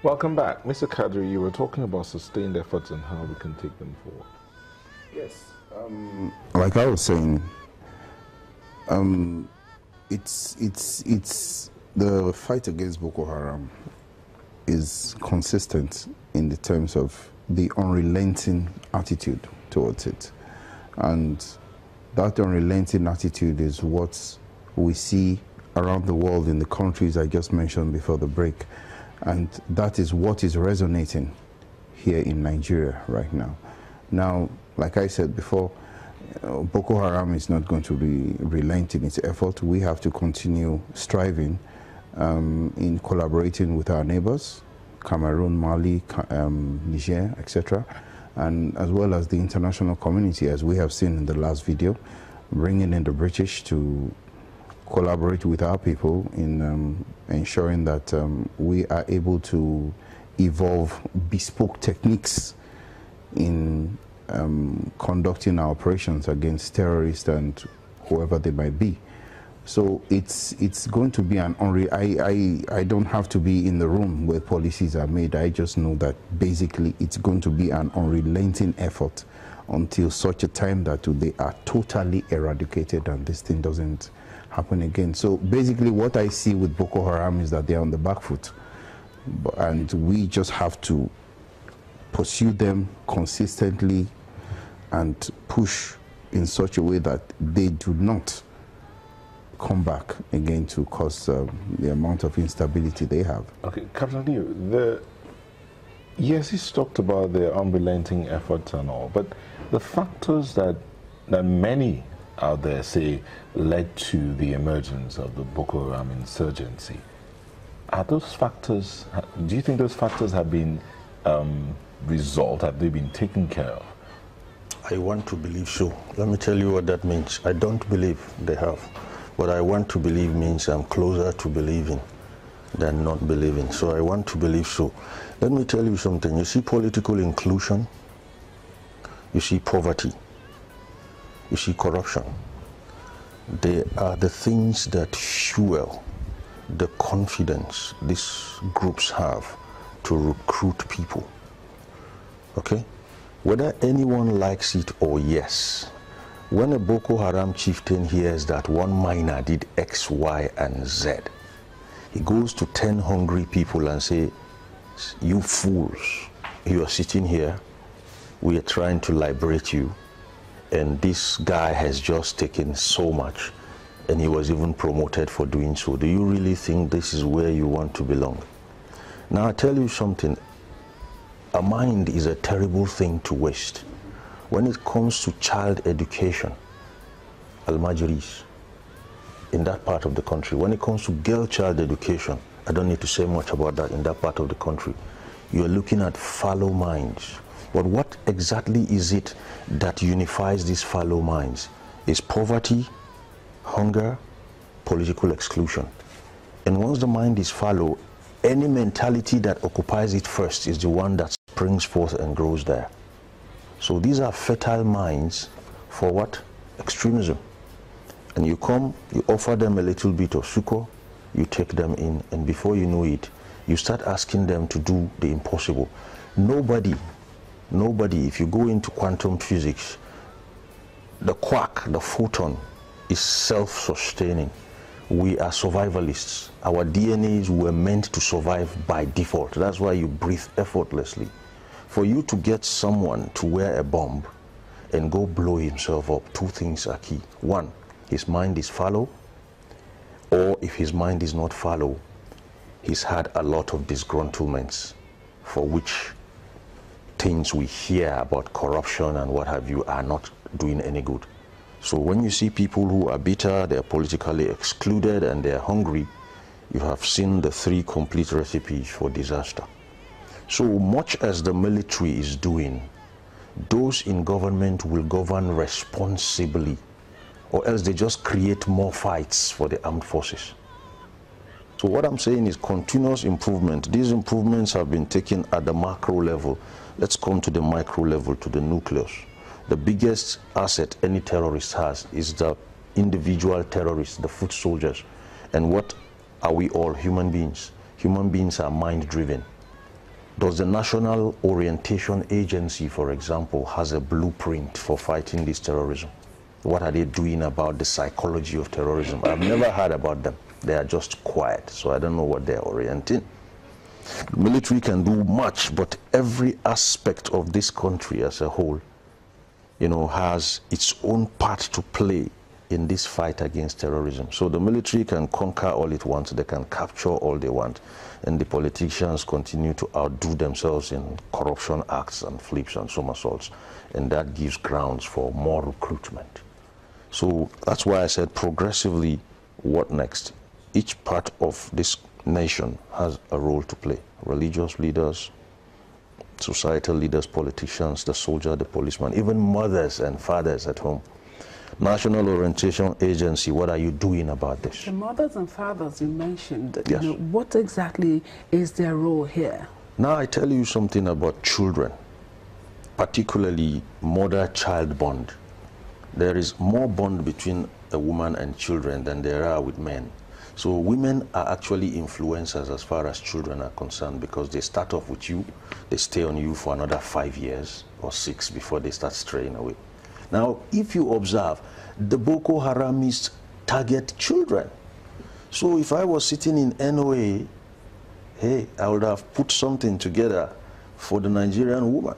Welcome back. Mr. Kadri, you were talking about sustained efforts and how we can take them forward. Yes. Like I was saying, it's the fight against Boko Haram is consistent in the terms of the unrelenting attitude towards it. And that unrelenting attitude is what we see around the world in the countries I just mentioned before the break. And that is what is resonating here in Nigeria right now. Now, like I said before, Boko Haram is not going to relent in its effort. We have to continue striving in collaborating with our neighbors, Cameroon, Mali, Niger, etc., and as well as the international community, as we have seen in the last video, bringing in the British to collaborate with our people in ensuring that we are able to evolve bespoke techniques in conducting our operations against terrorists and whoever they might be. So it's going to be an I don't have to be in the room where policies are made. I just know that basically it's going to be an unrelenting effort until such a time that they are totally eradicated and this thing doesn't happen again. So basically what I see with Boko Haram is that they're on the back foot, and we just have to pursue them consistently and push in such a way that they do not come back again to cause the amount of instability they have. Okay, Captain Leo, yes, he's talked about the unrelenting efforts and all, but the factors that many out there say led to the emergence of the Boko Haram insurgency, are those factors, do you think those factors have been resolved? Have they been taken care of? I want to believe so. Let me tell you what that means. I don't believe they have. What I want to believe means I'm closer to believing than not believing. So I want to believe so. Let me tell you something. You see political inclusion, you see poverty, you see corruption. They are the things that fuel the confidence these groups have to recruit people. Okay? Whether anyone likes it or yes, when a Boko Haram chieftain hears that one miner did X, Y, and Z, he goes to 10 hungry people and say, you fools, you are sitting here, we are trying to liberate you, and this guy has just taken so much, and he was even promoted for doing so. Do you really think this is where you want to belong? Now I tell you something, a mind is a terrible thing to waste. When it comes to child education, Almajiris, in that part of the country, when it comes to girl child education, I don't need to say much about that in that part of the country, you're looking at fallow minds. But what exactly is it that unifies these fallow minds? Is poverty, hunger, political exclusion. And once the mind is fallow, any mentality that occupies it first is the one that springs forth and grows there. So these are fertile minds for what? Extremism. And you come, you offer them a little bit of sukkah, you take them in, and before you know it, you start asking them to do the impossible. Nobody, if you go into quantum physics, the quark, the photon, is self-sustaining. We are survivalists. Our DNAs were meant to survive by default. That's why you breathe effortlessly. For you to get someone to wear a bomb and go blow himself up, two things are key. One, his mind is fallow, or if his mind is not fallow, he's had a lot of disgruntlements for which things we hear about corruption and what have you are not doing any good. So when you see people who are bitter, they're politically excluded, and they're hungry, you have seen the three complete recipes for disaster. So much as the military is doing, those in government will govern responsibly, or else they just create more fights for the armed forces. So what I'm saying is continuous improvement. These improvements have been taken at the macro level. Let's come to the micro level, to the nucleus. The biggest asset any terrorist has is the individual terrorists, the foot soldiers. And what are we all? Human beings. Human beings are mind-driven. Does the National Orientation Agency, for example, has a blueprint for fighting this terrorism? What are they doing about the psychology of terrorism? I've never heard about them. They are just quiet, so I don't know what they're orienting. The military can do much, but every aspect of this country as a whole, you know, has its own part to play in this fight against terrorism. So the military can conquer all it wants, they can capture all they want, and the politicians continue to outdo themselves in corruption acts and flips and somersaults, and that gives grounds for more recruitment. So that's why I said progressively, what next? Each part of this nation has a role to play. Religious leaders, societal leaders, politicians, the soldier, the policeman, even mothers and fathers at home. National Orientation Agency, what are you doing about this? The mothers and fathers you mentioned, yes. You know, what exactly is their role here? Now I tell you something about children, particularly mother-child bond. There is more bond between a woman and children than there are with men. So women are actually influencers as far as children are concerned, because they start off with you, they stay on you for another 5 years or 6 before they start straying away. Now, if you observe, the Boko Haramists target children. So if I was sitting in NOA, hey, I would have put something together for the Nigerian woman,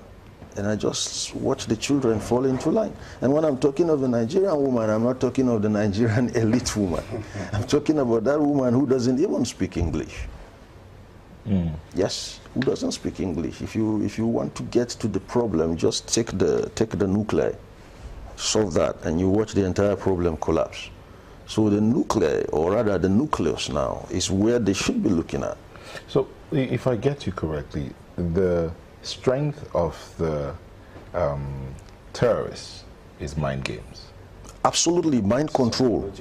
and I just watch the children fall into line. And when I'm talking of the Nigerian woman, I'm not talking of the Nigerian elite woman. I'm talking about that woman who doesn't even speak English. Yes, who doesn't speak English. If you want to get to the problem, just take the nuclei, solve that, and you watch the entire problem collapse. So the nuclei, or rather the nucleus now, is where they should be looking at. So if I get you correctly, the strength of the terrorists is mind games. Absolutely, mind control.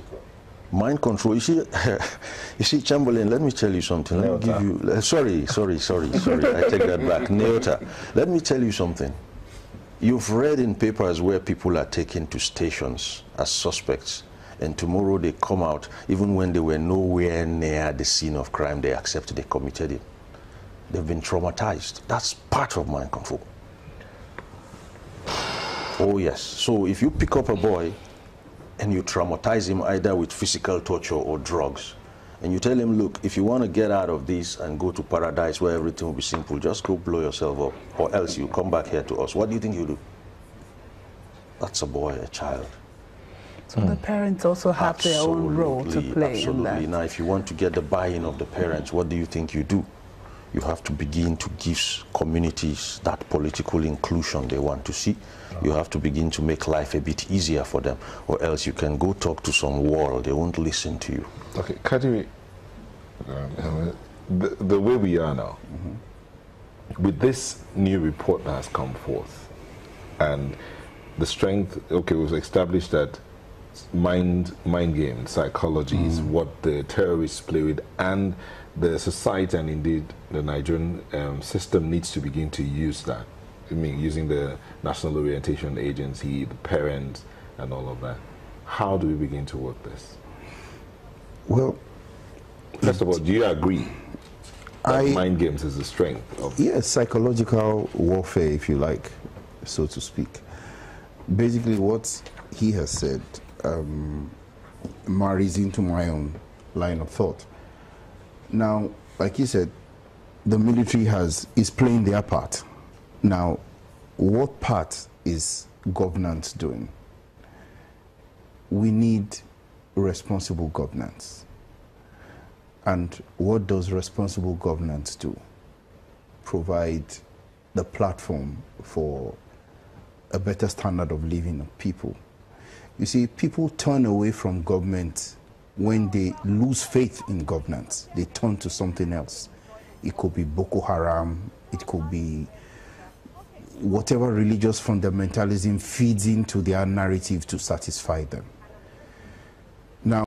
Mind control. You see, Chamberlain, let me tell you something. Let me give you, sorry, I take that back. Neota, let me tell you something. You've read in papers where people are taken to stations as suspects, and tomorrow they come out, even when they were nowhere near the scene of crime, they accept they committed it. They've been traumatized. That's part of mind control. Oh yes. So if you pick up a boy and you traumatize him either with physical torture or drugs, and you tell him, look, if you want to get out of this and go to paradise where everything will be simple, just go blow yourself up, or else you come back here to us. What do you think you do? That's a boy, a child. So the parents also have their own role to play in that. Absolutely. Now, if you want to get the buy-in of the parents, what do you think you do? You have to begin to give communities that political inclusion they want to see. You have to begin to make life a bit easier for them, or else you can go talk to some wall, they won't listen to you. Okay, Kadiri, the way we are now, with this new report that has come forth, and the strength, okay, it was established that mind game, psychology is what the terrorists play with, and the society and indeed the Nigerian system needs to begin to use that. I mean, using the National Orientation Agency, the parents, and all of that. How do we begin to work this? Well, first of all, do you agree that mind games is the strength of? Yes, psychological warfare, if you like, so to speak. Basically, what he has said marries into my own line of thought. Now, like he said, the military is playing their part. Now, what part is governance doing? We need responsible governance. And what does responsible governance do? Provide the platform for a better standard of living of people. You see, people turn away from government when they lose faith in governance. They turn to something else. It could be Boko Haram, it could be whatever religious fundamentalism feeds into their narrative to satisfy them.